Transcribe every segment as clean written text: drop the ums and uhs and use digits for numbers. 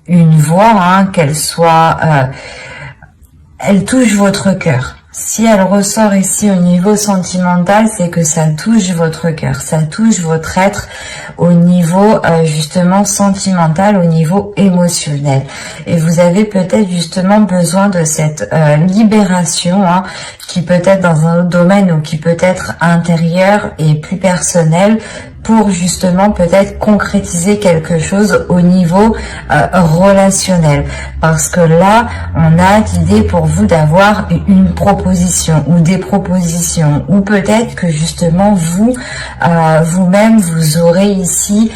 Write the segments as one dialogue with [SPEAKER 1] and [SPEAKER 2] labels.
[SPEAKER 1] une voix, hein, qu'elle soit, elle touche votre cœur. Si elle ressort ici au niveau sentimental, c'est que ça touche votre cœur, ça touche votre être au niveau justement sentimental, au niveau émotionnel. Et vous avez peut-être justement besoin de cette libération, hein, qui peut être dans un autre domaine ou qui peut être intérieur et plus personnel, pour justement peut-être concrétiser quelque chose au niveau relationnel. Parce que là, on a l'idée pour vous d'avoir une proposition ou des propositions. Ou peut-être que justement vous, vous-même, vous aurez ici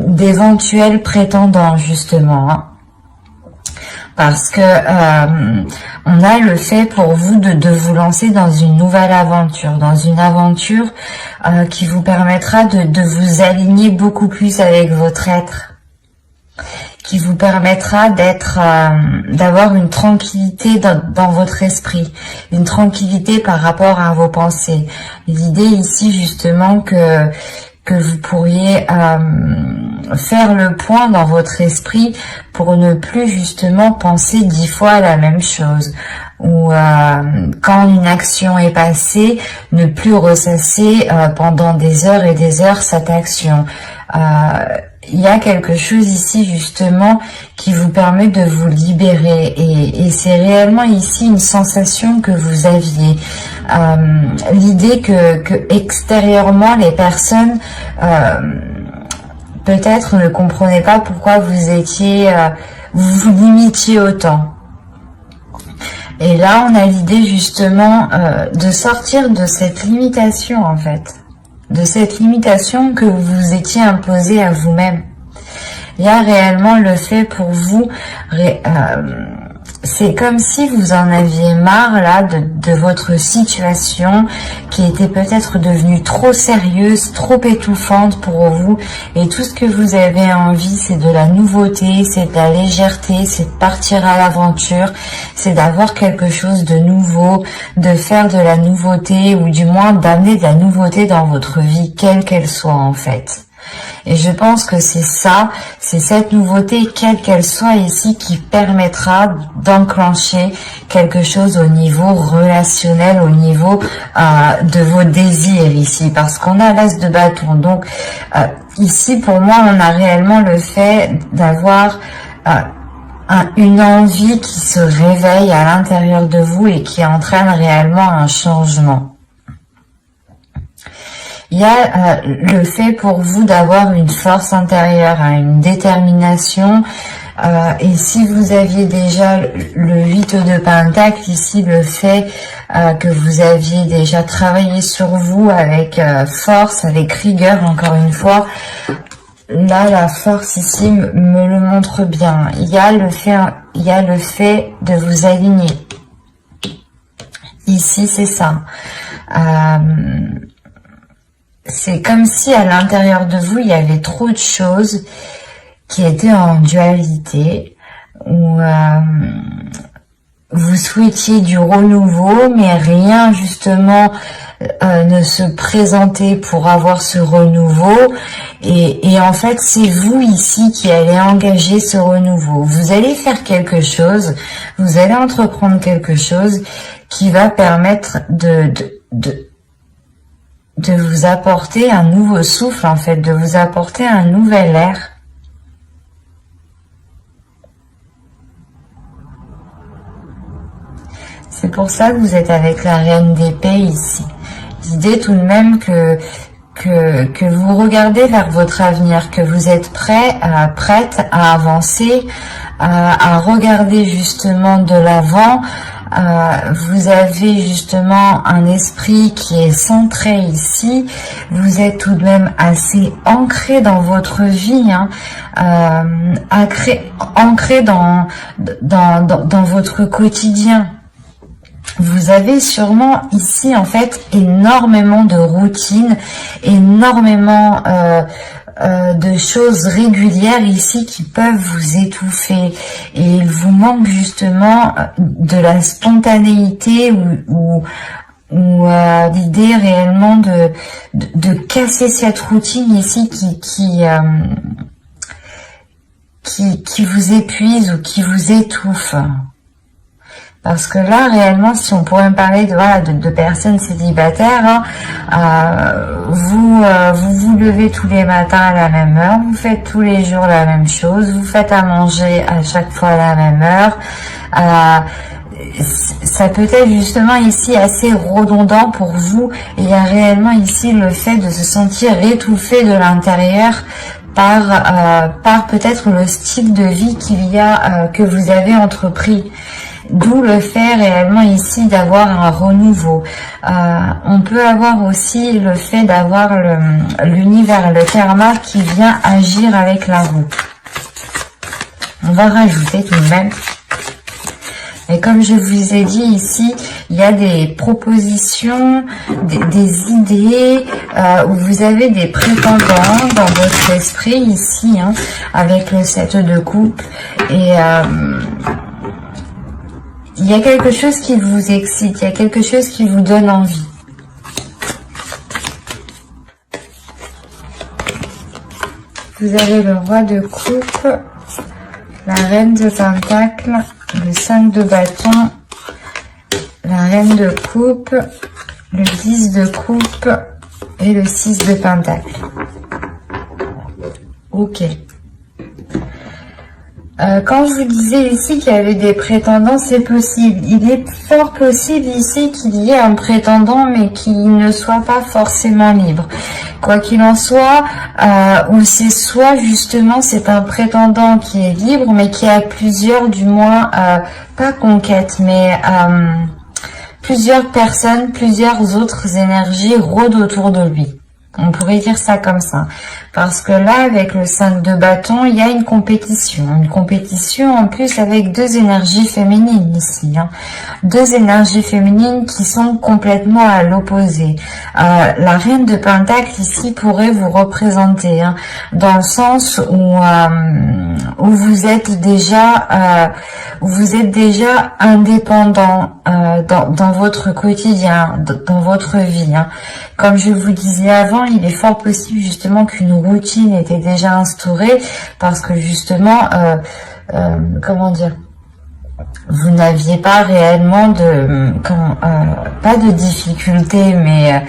[SPEAKER 1] d'éventuels prétendants justement, hein. Parce que on a le fait pour vous de vous lancer dans une nouvelle aventure, qui vous permettra de vous aligner beaucoup plus avec votre être, qui vous permettra d'avoir une tranquillité dans votre esprit, une tranquillité par rapport à vos pensées. L'idée ici justement que vous pourriez faire le point dans votre esprit pour ne plus justement penser 10 fois la même chose, ou quand une action est passée, ne plus ressasser pendant des heures et des heures cette action. Il y a quelque chose ici justement qui vous permet de vous libérer, et c'est réellement ici une sensation que vous aviez. L'idée que extérieurement les personnes peut-être ne comprenaient pas pourquoi vous étiez, vous vous limitiez autant. Et là on a l'idée justement de sortir de cette limitation en fait, de cette limitation que vous vous étiez imposée à vous-même. Il y a réellement le fait pour vous, c'est comme si vous en aviez marre là de votre situation qui était peut-être devenue trop sérieuse, trop étouffante pour vous, et tout ce que vous avez envie c'est de la nouveauté, c'est de la légèreté, c'est de partir à l'aventure, c'est d'avoir quelque chose de nouveau, de faire de la nouveauté, ou du moins d'amener de la nouveauté dans votre vie, quelle qu'elle soit en fait. Et je pense que c'est ça, c'est cette nouveauté, quelle qu'elle soit ici, qui permettra d'enclencher quelque chose au niveau relationnel, au niveau de vos désirs ici. Parce qu'on a l'as de bâton. Donc ici, pour moi, on a réellement le fait d'avoir une envie qui se réveille à l'intérieur de vous et qui entraîne réellement un changement. Il y a le fait pour vous d'avoir une force intérieure, hein, une détermination. Et si vous aviez déjà le 8 de Pentacle, ici le fait que vous aviez déjà travaillé sur vous avec force, avec rigueur, encore une fois, là la force ici me le montre bien. Il y a le fait de vous aligner. Ici c'est ça. C'est comme si à l'intérieur de vous, il y avait trop de choses qui étaient en dualité, où vous souhaitiez du renouveau, mais rien justement ne se présentait pour avoir ce renouveau. Et en fait, c'est vous ici qui allez engager ce renouveau. Vous allez faire quelque chose, vous allez entreprendre quelque chose qui va permettre de vous apporter un nouveau souffle, en fait, de vous apporter un nouvel air. C'est pour ça que vous êtes avec la Reine d'épée ici. L'idée tout de même que vous regardez vers votre avenir, que vous êtes prête à avancer, à regarder justement de l'avant. Vous avez justement un esprit qui est centré ici. Vous êtes tout de même assez ancré dans votre vie, hein, ancré dans votre quotidien. Vous avez sûrement ici en fait énormément de routines, énormément de choses régulières ici qui peuvent vous étouffer, et il vous manque justement de la spontanéité ou l'idée réellement de casser cette routine ici qui vous épuise ou qui vous étouffe. Parce que là, réellement, si on pourrait me parler de, voilà, de personnes célibataires, vous levez tous les matins à la même heure, vous faites tous les jours la même chose, vous faites à manger à chaque fois à la même heure. Ça peut être justement ici assez redondant pour vous. Il y a réellement ici le fait de se sentir étouffé de l'intérieur par peut-être le style de vie que vous avez entrepris. D'où le fait réellement ici d'avoir un renouveau. On peut avoir aussi le fait d'avoir l'univers, le karma qui vient agir avec la roue. On va rajouter tout de même. Et comme je vous ai dit ici, il y a des propositions, des idées, où vous avez des prétendants dans votre esprit ici, hein, avec le 7 de coupe. Et il y a quelque chose qui vous excite, il y a quelque chose qui vous donne envie. Vous avez le roi de coupe, la reine de pentacle, le 5 de bâton, la reine de coupe, le 10 de coupe et le 6 de pentacle. Ok. Quand je vous disais ici qu'il y avait des prétendants, c'est possible. Il est fort possible ici qu'il y ait un prétendant, mais qui ne soit pas forcément libre. Quoi qu'il en soit, ou c'est soit justement c'est un prétendant qui est libre, mais qui a plusieurs, du moins, pas conquêtes, mais plusieurs personnes, plusieurs autres énergies rôdent autour de lui. On pourrait dire ça comme ça. Parce que là, avec le 5 de bâton, il y a une compétition. Une compétition en plus avec deux énergies féminines ici. Hein. Deux énergies féminines qui sont complètement à l'opposé. La reine de pentacle ici pourrait vous représenter. Hein, dans le sens où vous êtes déjà indépendant dans votre quotidien, dans votre vie. Hein. Comme je vous disais avant, il est fort possible justement qu'une routine était déjà instaurée parce que justement, comment dire, vous n'aviez pas réellement pas de difficultés, mais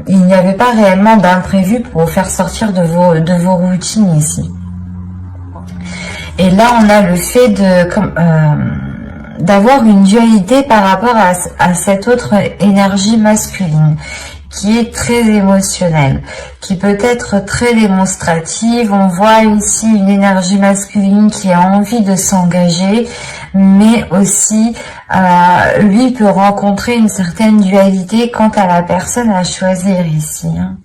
[SPEAKER 1] il n'y avait pas réellement d'imprévu pour vous faire sortir de vos routines ici. Et là, on a le fait d'avoir une dualité par rapport à cette autre énergie masculine qui est très émotionnelle, qui peut être très démonstrative. On voit ici une énergie masculine qui a envie de s'engager, mais aussi lui peut rencontrer une certaine dualité quant à la personne à choisir ici. Hein.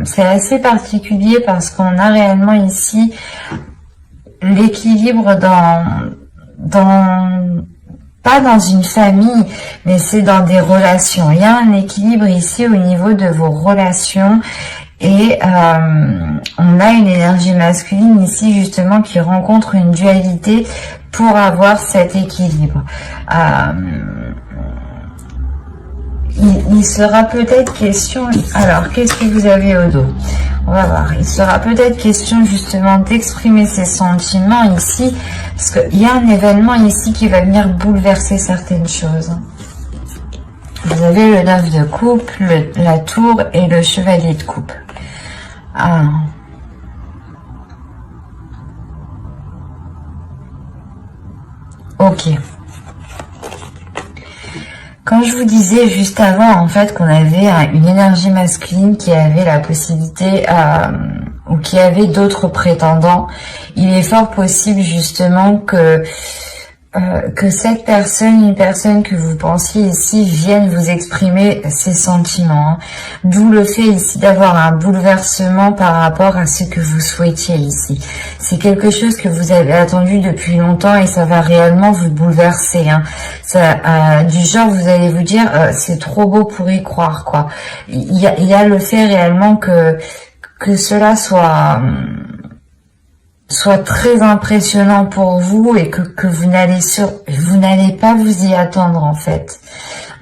[SPEAKER 1] C'est assez particulier parce qu'on a réellement ici l'équilibre pas dans une famille, mais c'est dans des relations. Il y a un équilibre ici au niveau de vos relations et on a une énergie masculine ici justement qui rencontre une dualité pour avoir cet équilibre. Il sera peut-être question... Alors, qu'est-ce que vous avez au dos? On va voir. Il sera peut-être question justement d'exprimer ses sentiments ici, parce qu'il y a un événement ici qui va venir bouleverser certaines choses. Vous avez le 9 de coupe, la tour et le chevalier de coupe. Ah. Ok. Quand je vous disais juste avant, en fait, qu'on avait une énergie masculine qui avait la possibilité, ou qui avait d'autres prétendants, il est fort possible justement que cette personne, une personne que vous pensiez ici, vienne vous exprimer ses sentiments. Hein. D'où le fait ici d'avoir un bouleversement par rapport à ce que vous souhaitiez ici. C'est quelque chose que vous avez attendu depuis longtemps et ça va réellement vous bouleverser. Hein. Du genre, vous allez vous dire, c'est trop beau pour y croire, quoi. Il y a le fait réellement que cela soit soit très impressionnant pour vous et que vous n'allez pas vous y attendre en fait.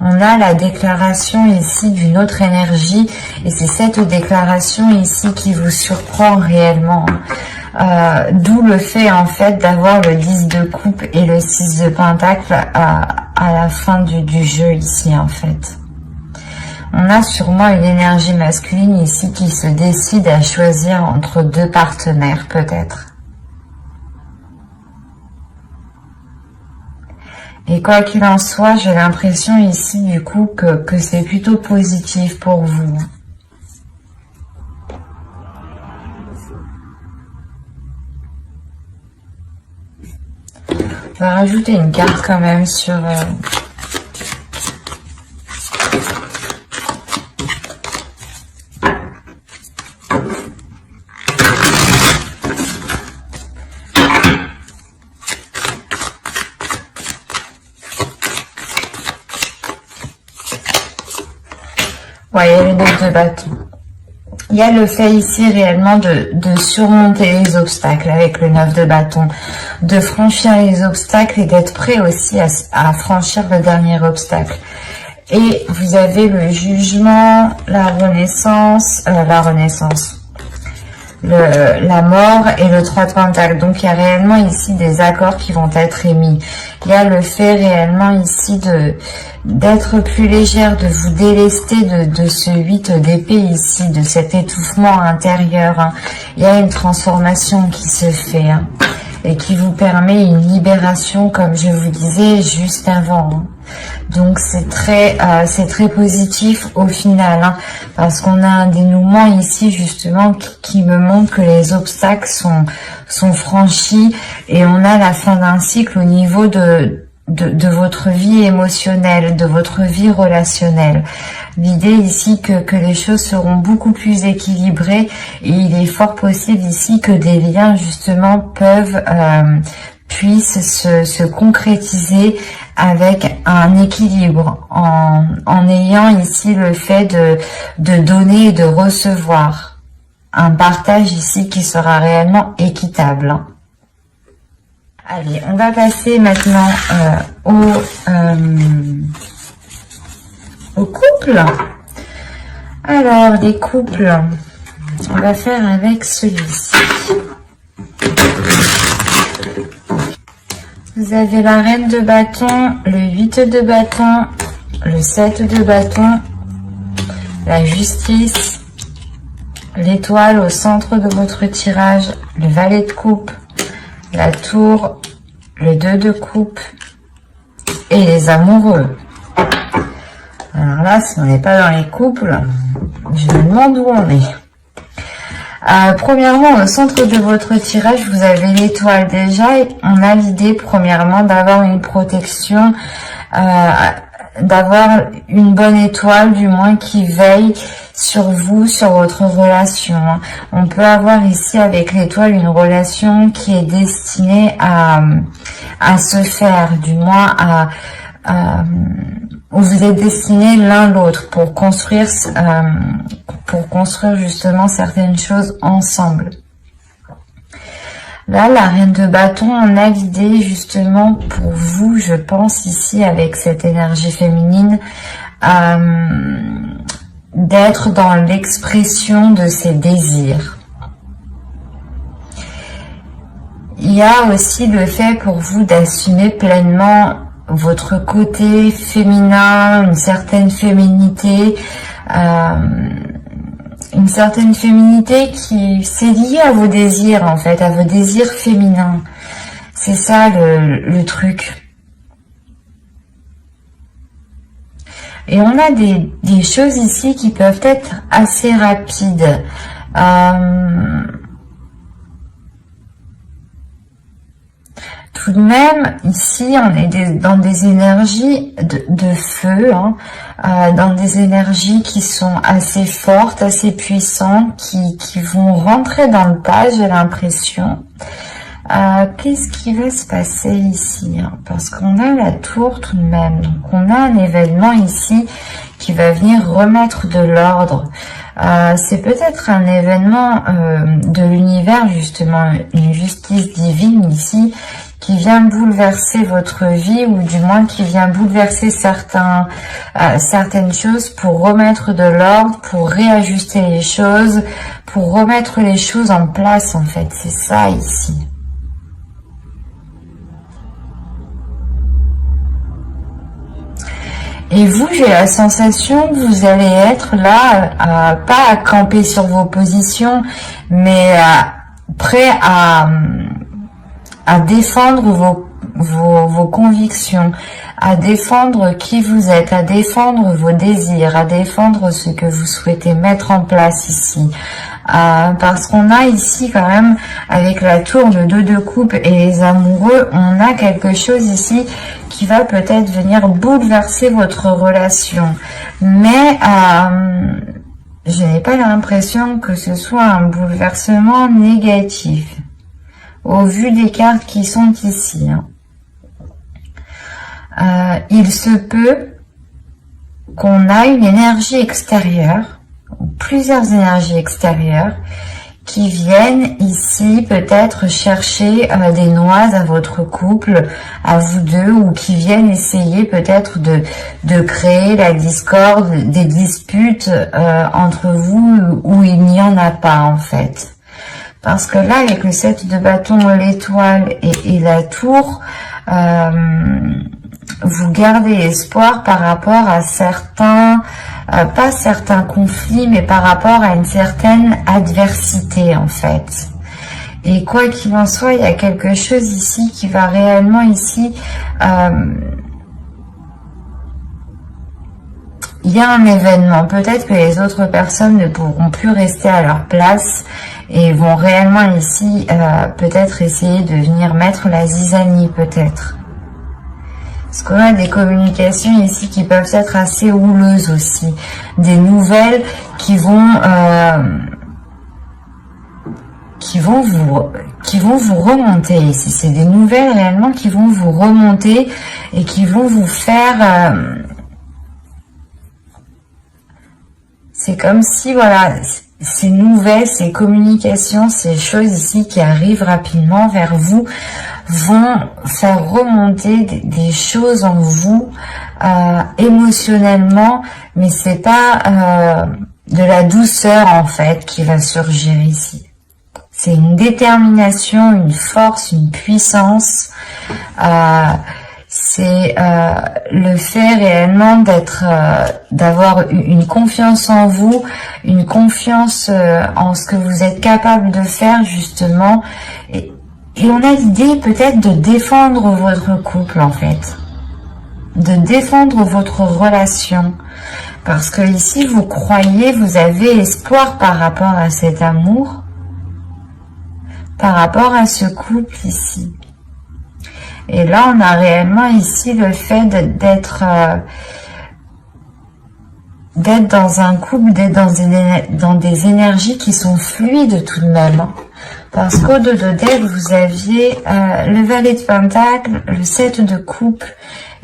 [SPEAKER 1] On a la déclaration ici d'une autre énergie et c'est cette déclaration ici qui vous surprend réellement. D'où le fait en fait d'avoir le 10 de coupe et le 6 de pentacle à la fin du jeu ici en fait. On a sûrement une énergie masculine ici qui se décide à choisir entre deux partenaires peut-être. Et quoi qu'il en soit, j'ai l'impression ici du coup que c'est plutôt positif pour vous. On va rajouter une carte quand même sur... Ouais, il y a le 9 de bâton. Il y a le fait ici réellement de surmonter les obstacles avec le 9 de bâton, de franchir les obstacles et d'être prêt aussi à franchir le dernier obstacle. Et vous avez le jugement, la renaissance, la mort et le 3 de pentacle. Donc il y a réellement ici des accords qui vont être émis. Il y a le fait réellement ici d'être plus légère, de vous délester de ce 8 d'épée ici, de cet étouffement intérieur. Hein. Il y a une transformation qui se fait hein, et qui vous permet une libération, comme je vous disais juste avant. Hein. Donc c'est très positif au final, hein, parce qu'on a un dénouement ici justement qui me montre que les obstacles sont franchis et on a la fin d'un cycle au niveau de votre vie émotionnelle, de votre vie relationnelle. L'idée ici que les choses seront beaucoup plus équilibrées et il est fort possible ici que des liens justement puissent se concrétiser avec un équilibre en ayant ici le fait de donner et de recevoir un partage ici qui sera réellement équitable. Allez, on va passer maintenant au couple. Alors, les couples, on va faire avec celui-ci. Vous avez la reine de bâton, le 8 de bâton, le 7 de bâton, la justice, l'étoile au centre de votre tirage, le valet de coupe, la tour, le 2 de coupe et les amoureux. Alors là, si on n'est pas dans les couples, je me demande où on est. Premièrement, au centre de votre tirage, vous avez l'étoile déjà. On a l'idée, premièrement, d'avoir une protection, d'avoir une bonne étoile, du moins, qui veille sur vous, sur votre relation. On peut avoir ici, avec l'étoile, une relation qui est destinée à se faire, du moins où vous êtes destinés l'un l'autre pour construire justement certaines choses ensemble. Là, la reine de bâton, on a l'idée justement pour vous, je pense ici avec cette énergie féminine, d'être dans l'expression de ses désirs. Il y a aussi le fait pour vous d'assumer pleinement votre côté féminin, une certaine féminité qui c'est lié à vos désirs en fait, à vos désirs féminins. C'est ça le truc. Et on a des choses ici qui peuvent être assez rapides. Tout de même, ici, on est dans des énergies de feu, hein, dans des énergies qui sont assez fortes, assez puissantes, qui vont rentrer dans le pas, j'ai l'impression. Qu'est-ce qui va se passer ici, hein? Parce qu'on a la tour tout de même. Donc, on a un événement ici qui va venir remettre de l'ordre. C'est peut-être un événement de l'univers, justement, une justice divine ici, qui vient bouleverser votre vie, ou du moins qui vient bouleverser certaines choses pour remettre de l'ordre, pour réajuster les choses, pour remettre les choses en place, en fait. C'est ça ici. Et vous, j'ai la sensation que vous allez être là, pas à camper sur vos positions, mais prêt à défendre vos convictions, à défendre qui vous êtes, à défendre vos désirs, à défendre ce que vous souhaitez mettre en place ici. Parce qu'on a ici quand même, avec la tour, le 2 de coupe et les amoureux, on a quelque chose ici qui va peut-être venir bouleverser votre relation. Mais je n'ai pas l'impression que ce soit un bouleversement négatif, au vu des cartes qui sont ici. Il se peut qu'on a une énergie extérieure, plusieurs énergies extérieures, qui viennent ici peut-être chercher des noises à votre couple, à vous deux, ou qui viennent essayer peut-être de créer la discorde, des disputes entre vous où il n'y en a pas en fait. Parce que là, avec le 7 de bâton, l'étoile et la tour, vous gardez espoir par rapport à certains, pas certains conflits, mais par rapport à une certaine adversité en fait. Et quoi qu'il en soit, il y a quelque chose ici qui va réellement ici... il y a un événement, peut-être que les autres personnes ne pourront plus rester à leur place et vont réellement ici peut-être essayer de venir mettre la zizanie peut-être. Parce qu'on a des communications ici qui peuvent être assez houleuses aussi. Des nouvelles qui vont vous remonter ici. C'est des nouvelles réellement qui vont vous remonter et qui vont vous faire... c'est comme si, voilà, ces nouvelles, ces communications, ces choses ici qui arrivent rapidement vers vous vont faire remonter des choses en vous émotionnellement, mais c'est pas de la douceur en fait qui va surgir ici. C'est une détermination, une force, une puissance. C'est le fait réellement d'avoir une confiance en vous, une confiance en ce que vous êtes capable de faire justement. Et on a l'idée peut-être de défendre votre couple en fait, de défendre votre relation. Parce que ici vous croyez, vous avez espoir par rapport à cet amour, par rapport à ce couple ici. Et là, on a réellement ici le fait d'être dans un couple, d'être dans des énergies qui sont fluides tout de même. Parce qu'au-delà de deck, vous aviez le valet de pentacle, le 7 de coupe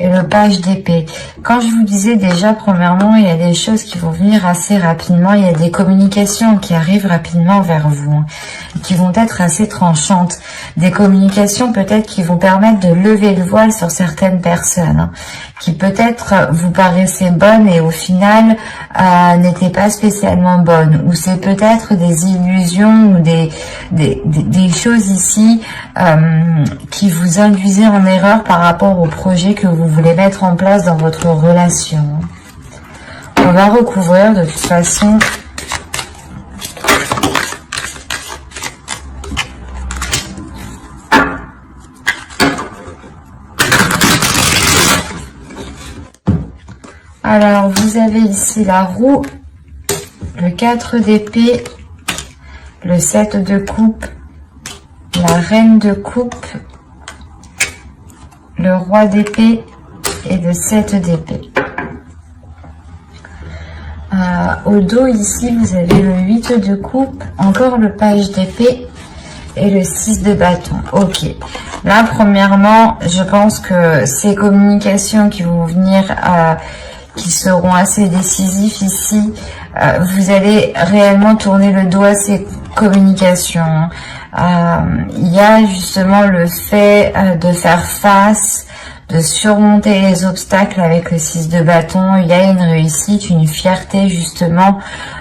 [SPEAKER 1] et le page d'épée. Quand je vous disais déjà, premièrement, il y a des choses qui vont venir assez rapidement, il y a des communications qui arrivent rapidement vers vous, hein, qui vont être assez tranchantes. Des communications peut-être qui vont permettre de lever le voile sur certaines personnes, hein, qui peut-être vous paraissaient bonnes et au final n'étaient pas spécialement bonnes. Ou c'est peut-être des illusions ou des choses ici qui vous induisaient en erreur par rapport au projet que vous voulez mettre en place dans votre relation. On va recouvrir de toute façon alors vous avez ici la roue, le 4 d'épée, le 7 de coupe, la reine de coupe, le roi d'épée et le 7 d'épée. Au dos ici vous avez le 8 de coupe, encore le page d'épée et le 6 de bâton. Ok, là premièrement je pense que ces communications qui vont venir qui seront assez décisifs ici vous allez réellement tourner le dos à ces communications. Il y a justement le fait de faire face, de surmonter les obstacles avec le 6 de bâton. Il y a une réussite, une fierté justement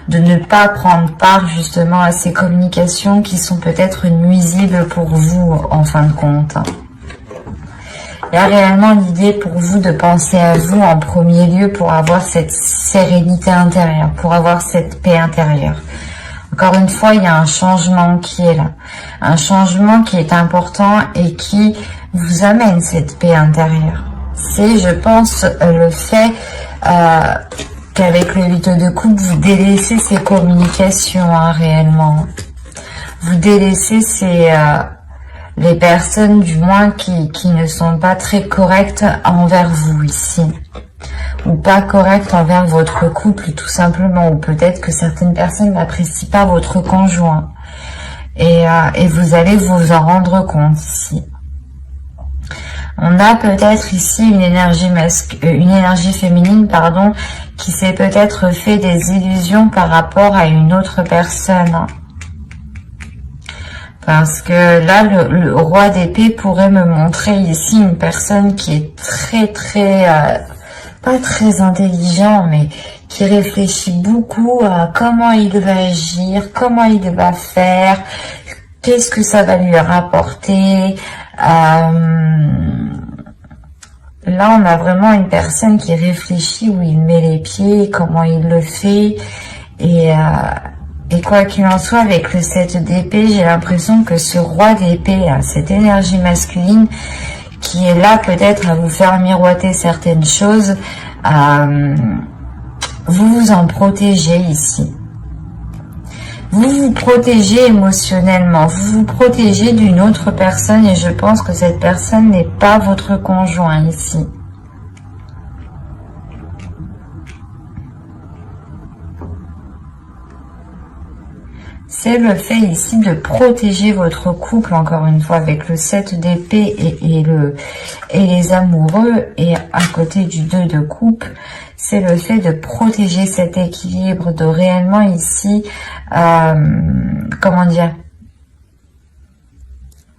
[SPEAKER 1] de ne pas prendre part justement à ces communications qui sont peut-être nuisibles pour vous en fin de compte. Il y a réellement l'idée pour vous de penser à vous en premier lieu pour avoir cette sérénité intérieure, pour avoir cette paix intérieure. Encore une fois, il y a un changement qui est là. Un changement qui est important et qui vous amène cette paix intérieure. C'est, je pense, le fait qu'avec le 8 de coupe, vous délaissez ces communications réellement. Vous délaissez les personnes, du moins, qui ne sont pas très correctes envers vous ici. Ou pas correctes envers votre couple, tout simplement. Ou peut-être que certaines personnes n'apprécient pas votre conjoint. Et vous allez vous en rendre compte ici. On a peut-être ici une énergie féminine, pardon, qui s'est peut-être fait des illusions par rapport à une autre personne. Parce que là, le roi d'épée pourrait me montrer ici une personne qui est pas très intelligent, mais qui réfléchit beaucoup à comment il va agir, comment il va faire, qu'est-ce que ça va lui rapporter. Là, on a vraiment une personne qui réfléchit où il met les pieds, comment il le fait, et quoi qu'il en soit, avec le 7 d'épée, j'ai l'impression que ce roi d'épée, cette énergie masculine, qui est là peut-être à vous faire miroiter certaines choses, vous vous en protégez ici. Vous vous protégez émotionnellement, vous vous protégez d'une autre personne et je pense que cette personne n'est pas votre conjoint ici. C'est le fait ici de protéger votre couple, encore une fois, avec le 7 d'épée et les amoureux, et à côté du 2 de coupe, c'est le fait de protéger cet équilibre, de réellement ici, comment dire,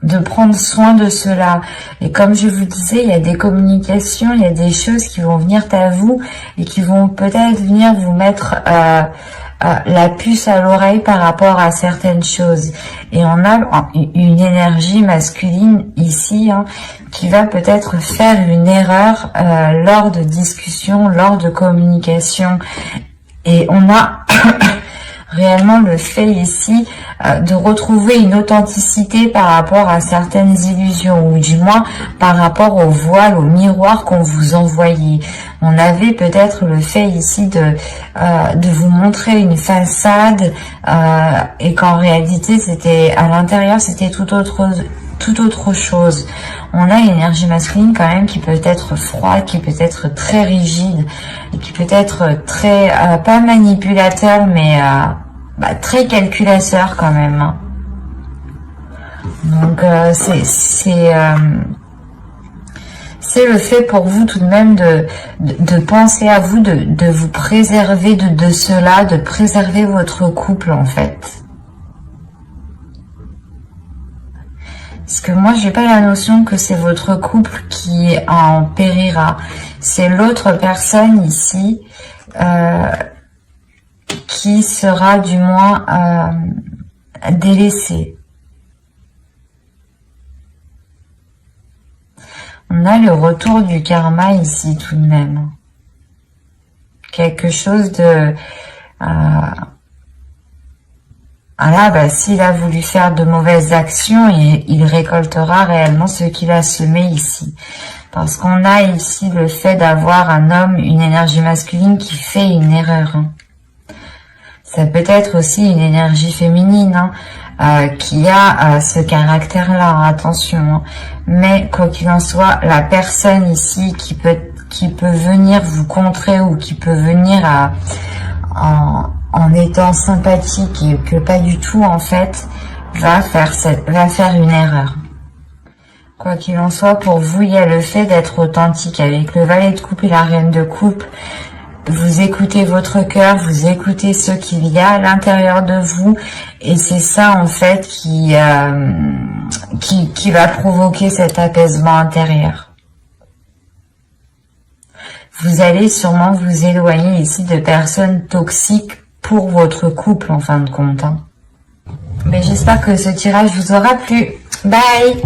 [SPEAKER 1] de prendre soin de cela. Et comme je vous disais, il y a des communications, il y a des choses qui vont venir à vous et qui vont peut-être venir vous mettre la puce à l'oreille par rapport à certaines choses. Et on a une énergie masculine ici qui va peut-être faire une erreur lors de discussions, lors de communication. Et on a réellement le fait ici de retrouver une authenticité par rapport à certaines illusions, ou du moins par rapport au voile, au miroir qu'on vous envoyait. On avait peut-être le fait ici de vous montrer une façade et qu'en réalité c'était à l'intérieur c'était tout autre chose. On a une énergie masculine quand même qui peut être froide, qui peut être très rigide, et qui peut être très, pas manipulateur, mais très calculateur quand même. Donc c'est le fait pour vous tout de même de penser à vous, de vous préserver de cela, de préserver votre couple en fait. Parce que moi, j'ai pas la notion que c'est votre couple qui en périra. C'est l'autre personne ici qui sera du moins délaissée. On a le retour du karma ici tout de même. Quelque chose de... s'il a voulu faire de mauvaises actions, il récoltera réellement ce qu'il a semé ici. Parce qu'on a ici le fait d'avoir un homme, une énergie masculine qui fait une erreur. Ça peut être aussi une énergie féminine qui a ce caractère-là, attention. Mais quoi qu'il en soit, la personne ici qui peut venir vous contrer ou qui peut venir en étant sympathique et que pas du tout en fait, va faire une erreur. Quoi qu'il en soit, pour vous, il y a le fait d'être authentique avec le valet de coupe et la reine de coupe. Vous écoutez votre cœur, vous écoutez ce qu'il y a à l'intérieur de vous, et c'est ça en fait qui va provoquer cet apaisement intérieur. Vous allez sûrement vous éloigner ici de personnes toxiques pour votre couple en fin de compte. Mais j'espère que ce tirage vous aura plu. Bye!